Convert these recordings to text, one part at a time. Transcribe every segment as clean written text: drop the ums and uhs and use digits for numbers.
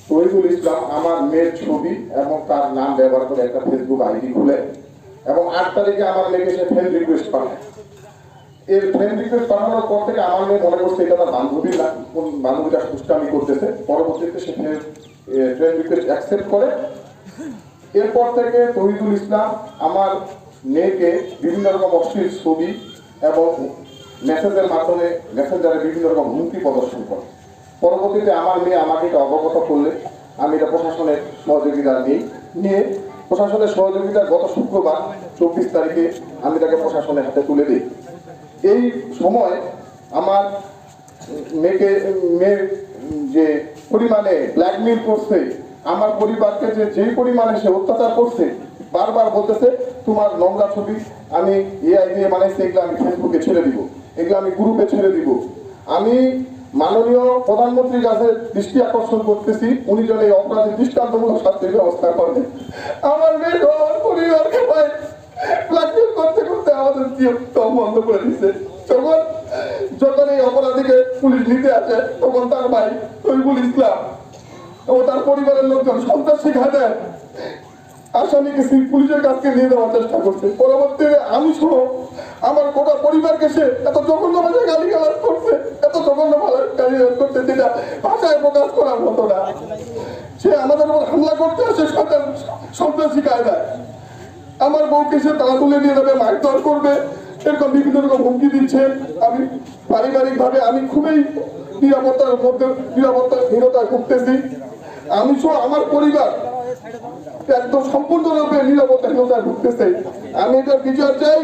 তহিদুল ইসলাম আমার মেয়ের ছবি এবং তার নাম ব্যবহার করে একটা ফেসবুক আইডি খুলে এবং 8 তারিখে আমার মেয়েকে সে ফ্রেন্ড রিকোয়েস্ট পাঠায়। এর ফ্রেন্ড রিকোয়েস্ট পাঠানোর পর থেকে আমার মেয়ে মনে করছে এটা তার বান্ধবী না, কোন বান্ধবীটা সুষ্টামি করতেছে। পরবর্তীতে সে ফ্রেন্ড রিকোয়েস্ট অ্যাকসেপ্ট করে। এরপর থেকে তহিদুল ইসলাম আমার মেয়েকে বিভিন্ন রকম অশ্লীল ছবি এবং মেসেজের মাধ্যমে মেসেঞ্জারে বিভিন্ন রকম হুমকি প্রদর্শন করে। পরবর্তীতে আমার মেয়ে আমাকে এটা অবগত করলে আমি এটা প্রশাসনের সহযোগিতা নিয়ে প্রশাসনের সহযোগিতা গত শুক্রবার 24 তারিখে আমি তাকে প্রশাসনের হাতে তুলে দিই। এই সময় আমার মেয়ের যে পরিমাণে ব্ল্যাকমেইল করছে, আমার পরিবারকে যেই পরিমাণে সে অত্যাচার করছে, বারবার বলতেছে তোমার নোংরা ছবি আমি এআই দিয়ে বানাইছি, এগুলো আমি ফেসবুকে ছেড়ে দিব, এগুলো আমি গ্রুপে ছেড়ে দিব। আমি মাননীয় প্রধানমন্ত্রীর কাছে দৃষ্টি আকর্ষণ করতেছি, উনি যেন এই অপরাধী দৃষ্টান্তমূলক শাস্তির ব্যবস্থা করেন। আমার মেয়ে আমার পরিবারকে ভাই ব্ল্যাকমেইল করতে করতে আমাদের জীবন বন্ধ করে দিচ্ছে। যখন এই অপরাধীকে পুলিশ নিতে আসে তখন তার ভাই তহিদুল ইসলাম ও তার পরিবারের লোকজন সন্ত্রাস শিখা দেয়, আসামিকে পুলিশের কাছে নিয়ে যাওয়ার চেষ্টা করছে। পরবর্তীতে আমি সহ আমার গোটা পরিবারকে সে এত জঘন্য ভাষায় গালিগালাজ করছে, এত জঘন্য ভাষায় গালিগালাজ করছে যেটা ভাষায় প্রকাশ করার মতো না। সে আমাদের উপর হামলা করতে আসে সন্ত্রাসী কায়দায়। আমার বউকে সে তালা তুলে নিয়ে যাবে, মারধর করবে, এরকম বিভিন্ন রকম হুমকি দিচ্ছে। আমি পারিবারিকভাবে আমি খুবই নিরাপত্তাহীনতায় ভুগতেছি। আমি সহ আমার পরিবার একদম সম্পূর্ণরূপে নিরাপত্তাহীনতায় ভুগতেছে। আমি এটার বিচার চাই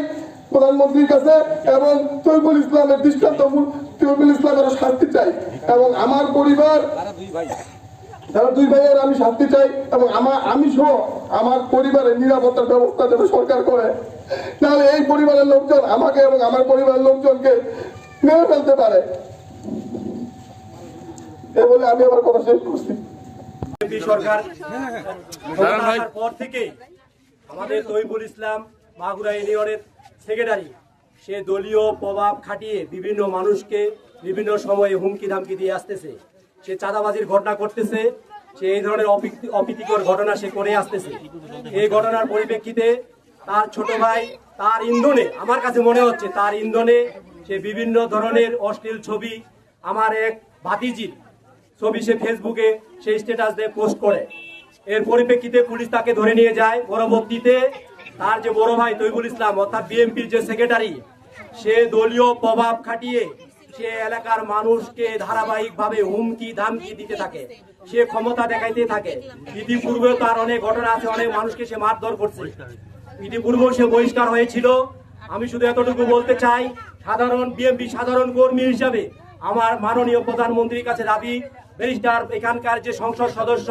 প্রধানমন্ত্রীর কাছে এবং তহিদুল ইসলামের তহিদুল ইসলামের শাস্তি চাই এবং আমার পরিবার যারা দুই ভাইয়ের আমি শাস্তি চাই এবং আমি সহ আমার পরিবারের নিরাপত্তার ব্যবস্থা যাতে সরকার করে, তাহলে এই পরিবারের লোকজন আমাকে এবং আমার পরিবারের লোকজনকে মেরে ফেলতে পারে। এ বলে আমি আমার কথা শেষ করছি। সরকার পর থেকে আমাদের তহিদুল ইসলাম মাগুরা ইউনিয়নের সেক্রেটারি সে দলীয় প্রভাব খাটিয়ে বিভিন্ন মানুষকে বিভিন্ন সময়ে হুমকি ধামকি দিয়ে আসতেছে। সে চাঁদাবাজির ঘটনা করতেছে, সে এই ধরনের অপ্রীতিকর ঘটনা সে করে আসতেছে। এই ঘটনার পরিপ্রেক্ষিতে তার ছোট ভাই তার ইন্ধনে, আমার কাছে মনে হচ্ছে তার ইন্ধনে সে বিভিন্ন ধরনের অশ্লীল ছবি, আমার এক ভাতিজির ছবি সে ফেসবুকে সেই স্ট্যাটাস দিয়ে পোস্ট করে। এর পরিপ্রেক্ষিতে পুলিশ তাকে ধরে নিয়ে যায়। পরবর্তীতে তার যে বড় ভাই তহিদুল ইসলাম অর্থাৎ বিএনপির যে সেক্রেটারি, সে দলীয় প্রভাব খাটিয়ে সে এলাকার মানুষকে ধারাবাহিকভাবে হুমকি ধামকি দিতে থাকে, সে ক্ষমতা দেখাইতে থাকে। ইতিপূর্বে তার অনেক ঘটনা আছে, অনেক মানুষকে সে মারধর করছে, ইতিপূর্বেও সে বহিষ্কার হয়েছিল। আমি শুধু এতটুকু বলতে চাই, বিএনপি সাধারণ কর্মী হিসাবে আমার মাননীয় প্রধানমন্ত্রীর কাছে দাবি, ব্যারিস্টার এখানকার যে সংসদ সদস্য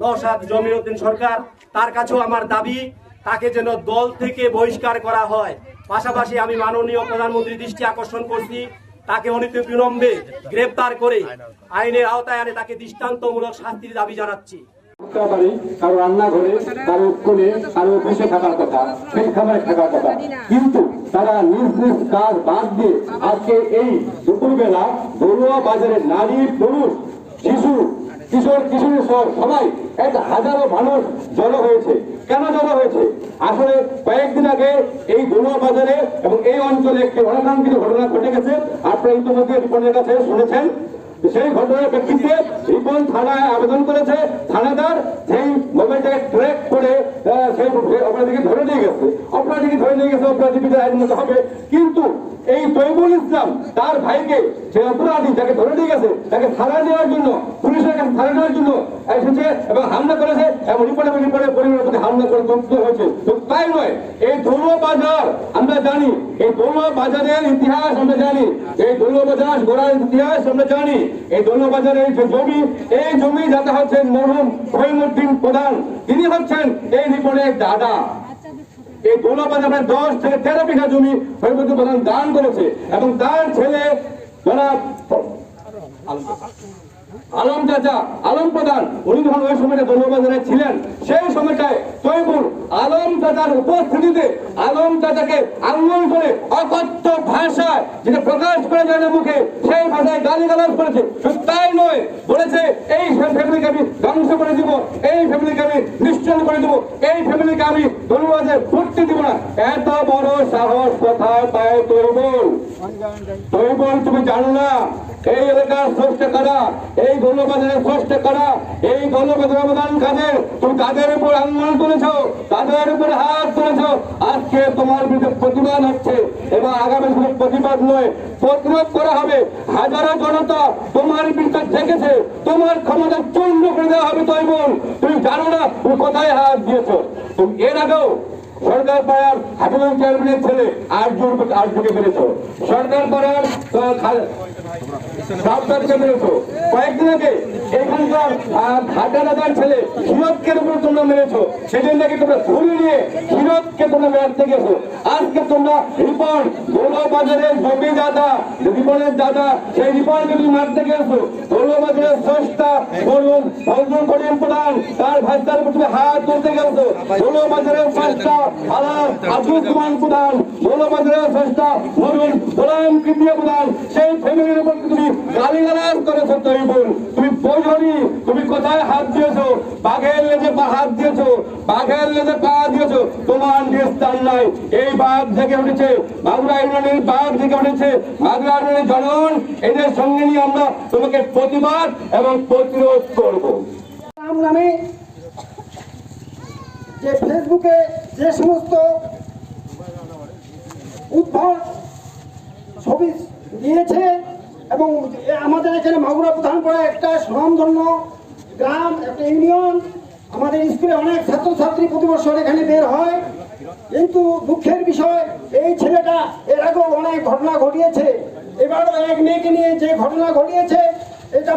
নওশাদ জমিরউদ্দিন সরকার, তার কাছেও আমার দাবি তাকে যেন দল থেকে বহিষ্কার করা হয়। পাশাপাশি আমি মাননীয় প্রধানমন্ত্রীর দৃষ্টি আকর্ষণ করছি, তাকে অনতিবিলম্বে গ্রেফতার করে আইনের আওতায় আনে তাকে দৃষ্টান্তমূলক শাস্তির দাবি জানাচ্ছি। কারো রান্নাঘরে, কারো কোণে, কারো বসে থাকার কথা, পেট খাবারে থাকার কথা, কিন্তু তারা নিজ নিজ কাজ বাদ দিয়ে আজকে এই দুপুরবেলা বড়ুয়া বাজারে নারী, পুরুষ, শিশু, কিশোর, কিশোরী সহ সবাই হাজারো মানুষ জড়ো হয়েছে। কেন জড়ো হয়েছে? আসলে কয়েকদিন আগে এই বড়ুয়া বাজারে এবং এই অঞ্চলে একটি অনাকাঙ্ক্ষিত ঘটনা ঘটে গেছে। আপনারা ইতিমধ্যে রিপনের কাছে শুনেছেন। সেই ঘটনার প্রেক্ষিতে রিপন থানায় আবেদন করেছে। থানাদার সেই মোবাইলটাকে ট্র্যাক করে সেই অপরাধীকে ধরে নিয়ে গেছে। অপরাধী বিচার আইন মতো হবে। কিন্তু এই তহিদুল ইসলাম তার ভাইকে, যে অপরাধী যাকে ধরে নিয়ে গেছে, তাকে থানায় নেওয়ার জন্য, পুলিশের কাছে থানায় নেওয়ার জন্য এসেছে এবং হামলা করেছে এবং রিপনের পরিবারের প্রতি হামলা করে যুক্ত হয়েছে। তাই নয়, এই দলুয়া বাজার আমরা জানি, এই দলুয়া বাজারের ইতিহাস আমরা জানি, এই দলুয়া বাজার গোড়ার ইতিহাস আমরা জানি। এই দলুয়া বাজারের যে জমি, এই জমি যাতে হচ্ছেন মরহুম ফহিমউদ্দিন প্রধান, তিনি হচ্ছেন এই রিপনের দাদা। এই দলুয়া বাজারে 10 থেকে 13 বিঘা জমি ফহিমউদ্দিন প্রধান দান করেছে এবং তার ছেলে যারা আলম চাচা, আলম প্রধান, উনি যখন ওই সময়টা দলুয়া বাজারে ছিলেন, সেই সময়টায় তহিদুল আলম চাচার উপস্থিতিতে আলম চাচাকে আঙ্গুল করে অকথ্য ভাষায় যেটা প্রকাশ করে যায় না মুখে, সেই ভাষায় গালিগালাজ করেছে। শুধু তাই নয়, বলেছে এই ফ্যামিলিকে আমি ধ্বংস করে দিব, এই ফ্যামিলিকে আমি নিশ্চল করে দিব, এই ফ্যামিলিকে আমি ধন্যবাদে ফুটতে দিব না। এত বড় সাহস কোথায় পায় তৈবল? তৈবল তুমি জানো না এই এলাকার স্রষ্টা কারা, এই গৌলবাজারের স্রষ্টা কারা, এই গৌলবাজার অবদান কাদের? তুমি তাদের উপর আঙ্গুল তুলেছ, তাদের উপর হাত তুলেছ। আজকে তোমার বিরুদ্ধে প্রতিবাদ হচ্ছে এবং আগামী দিনে প্রতিবাদ নয়, প্রতিরোধ করা হবে। হাজারো জনতা তোমার বিরুদ্ধে দেখেছে, তোমার ক্ষমতা চূর্ণ করে দেওয়া হবে। তৈবল তুমি জানো না তুমি কোথায় হাত দিয়েছ? তুমি এর আগেও সরকার পাড়ার হাবিবুল চেয়ারম্যানের ছেলে আটজনকে মেরেছ, সরকার পাড়ার কয়েকদিন আগে এখানকার ঘাটা দাদার ছেলে হিরতকে তোমরা মেরেছো, সেদিন নাকি তোমরা ধরে নিয়ে হিরতকে তোমরা মেরতে গেছো। আজকে তোমরা রিপন গৌলবাজারের জমি দাদা, রিপনের দাদা, সেই রিপনকে তুমি মারতে গেছো। গৌলবাজারের স্রষ্টা বলুন ফজলুল করিম প্রধান, তার ভাইস্তার উপর তুমি হাত তুলতে গেছো। গৌলবাজারের স্রষ্টা আব্দুল কুমান প্রধান, গৌলবাজারের স্রষ্টা বলুন গোলাম কিবরিয়া প্রধান, সেই ফ্যামিলির উপর তুমি গালিগালাজ করেছো। তৈবুল তুমি বোঝনি তুমি কোথায় হাত দিয়েছো? বাঘের লেজে হাত দিয়েছো, বাঘের লেজে পা দিয়েছো। তোমার নিস্তার নাই। এই বাঘ থেকে উঠেছে মাগুরা ইউনিয়নের, বাঘ থেকে উঠেছে মাগুরা ইউনিয়নের জনগণ। এদের সঙ্গে নিয়ে আমরা তোমাকে প্রতিবাদ এবং প্রতিরোধ করবো। নামে যে ফেসবুকে যে সমস্ত উদ্ভট ছবি দিয়েছে এবং আমাদের এখানে মাগুরা প্রধানপাড়া একটা সুনামধন্য গ্রাম, একটা ইউনিয়ন, আমাদের স্কুলে অনেক ছাত্রছাত্রী প্রতি বছর এখানে বের হয়, কিন্তু দুঃখের বিষয় এই ছেলেটা এর আগেও অনেক ঘটনা ঘটিয়েছে। এবারও এক মেয়েকে নিয়ে যে ঘটনা ঘটিয়েছে এটা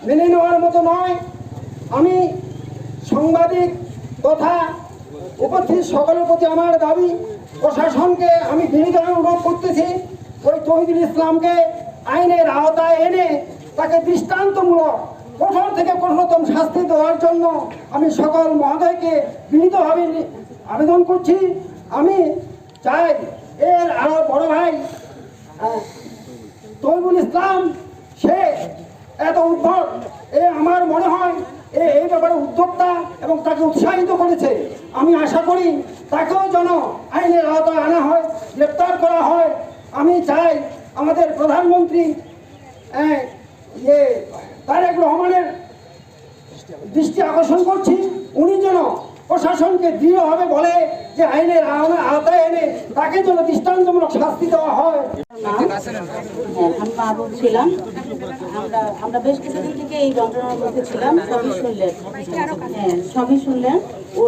মেনে নেওয়ার মতো নয়। আমি সাংবাদিক তথা উপস্থিত সকলের প্রতি আমার দাবি, প্রশাসনকে আমি বিনীত অনুরোধ করতেছি, ওই তহিদুল ইসলামকে আইনের আওতায় এনে তাকে দৃষ্টান্তমূলক কঠোর থেকে কঠোরতম শাস্তি দেওয়ার জন্য আমি সকল মহোদয়কে বিনীতভাবে আবেদন করছি। আমি চাই এর আরো বড় ভাই তহিদুল ইসলাম, সে এত উদ্ভট, আমার মনে হয় এই ব্যাপারে উদ্যোক্তা এবং তাকে উৎসাহিত করেছে। আমি আশা করি তাকেও যেন আইনের আওতায় আনা হয়, গ্রেপ্তার করা হয়। আমি চাই আমাদের প্রধানমন্ত্রী তারেক রহমানের দৃষ্টি আকর্ষণ করছি, উনি যেন প্রশাসনকে দৃঢ়ভাবে বলে যে আইনের আওতায় এনে তাকে যেন দৃষ্টান্তমূলক শাস্তি দেওয়া হয়। আমি মা বলছিলাম, আমরা বেশ কিছুদিন থেকে এই যন্ত্রণার মধ্যে ছিলাম। সবই শুনলেন। ও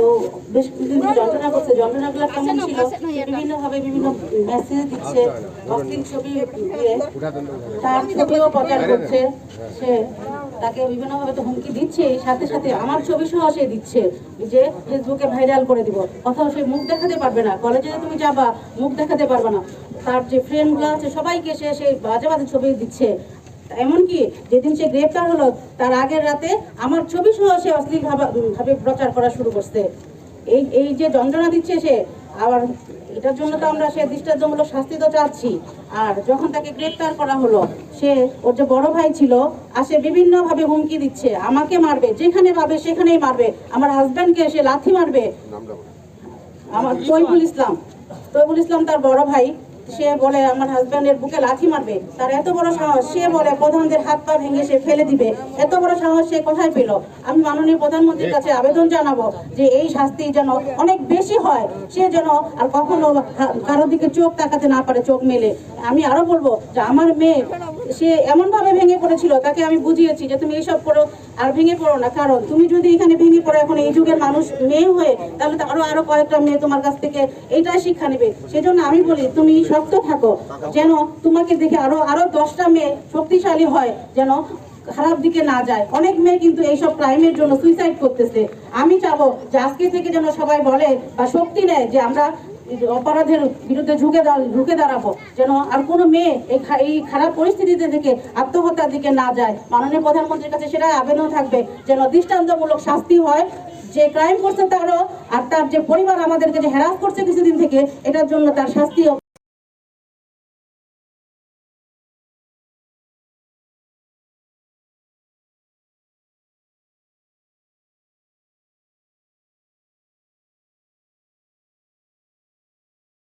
বেশ কিছুদিন যন্ত্রণা করছে। যন্ত্রণাগুলো কেমন ছিল? বিভিন্নভাবে বিভিন্ন মেসেজ দিচ্ছে, অশ্লীল ছবি দিয়ে তার ছবিও প্রচার করছে। সে তাকে বিভিন্নভাবে তো হুমকি দিচ্ছে, সাথে সাথে আমার ছবি সহ সে দিচ্ছে যে ফেসবুকে ভাইরাল করে দিব। কোথাও সে মুখ দেখাতে পারবে না, কলেজে তুমি যাবা মুখ দেখাতে পারবে না। তার যে ফ্রেন্ডগুলো আছে সবাইকে সে সেই বাজে বাজে ছবি দিচ্ছে। এমনকি যেদিন সে গ্রেপ্তার হলো তার আগের রাতে আমার ছবি সহ সে অশ্লীলভাবে প্রচার করা শুরু করছে। এই যে যন্ত্রণা দিচ্ছে সে, আবার এটার জন্য তো আমরা সে দৃষ্টান্তমূলক শাস্তি তো চাচ্ছি। আর যখন তাকে গ্রেপ্তার করা হলো, সে ওর যে বড় ভাই ছিল আসে বিভিন্নভাবে হুমকি দিচ্ছে, আমাকে মারবে, যেখানে পাবে সেখানেই মারবে, আমার হাজব্যান্ডকে সে লাথি মারবে। আমার তৈবুল ইসলাম তার বড় ভাই, সে বলে আমার হাজব্যান্ডের বুকে লাথি মারবে। তার এত বড় সাহস, সে বলে প্রধানদের হাত পা ভেঙে সে ফেলে দিবে। এত বড় সাহস সে কোথায় পেল? আমি মাননীয় প্রধানমন্ত্রীর কাছে আবেদন জানাবো যে এই শাস্তি যেন অনেক বেশি হয়, সে যেন আর কখনো কারোর দিকে চোখ তাকাতে না পারে, চোখ মেলে। আমি আরো বলবো যে আমার মেয়ে সে এমন ভাবে ভেঙে পড়েছিল, তাকে আমি বুঝিয়েছি যে তুমি এইসব করো আর ভেঙে পড়ো না, কারণ তুমি যদি এখানে ভেঙে পড়ো এখন এই যুগের মানুষ মেয়ে হয়ে, তাহলে তো আরো কয়েকটা মেয়ে তোমার কাছ থেকে এইটাই শিক্ষা নেবে। সেজন্য আমি বলি তুমি শক্ত থাকো, যেন তোমাকে দেখে আরো 10টা মেয়ে শক্তিশালী হয়, যেন খারাপ দিকে না যায়। অনেক মেয়ে কিন্তু এইসব ক্রাইমের জন্য সুইসাইড করতেছে। আমি চাবো যে আজকে থেকে যেন সবাই বলে বা শক্তি নেয় যে আমরা অপরাধের বিরুদ্ধে ঝুঁকে দাঁড়াবো, যেন আর কোনো মেয়ে এই খারাপ পরিস্থিতিতে থেকে আত্মহত্যার দিকে না যায়। মাননীয় প্রধানমন্ত্রীর কাছে সেটাই আবেদন থাকবে যেন দৃষ্টান্তমূলক শাস্তি হয়, যে ক্রাইম করছে তারও আর তার যে পরিবার আমাদেরকে যে হ্যারাস করছে কিছুদিন থেকে, এটার জন্য তার শাস্তি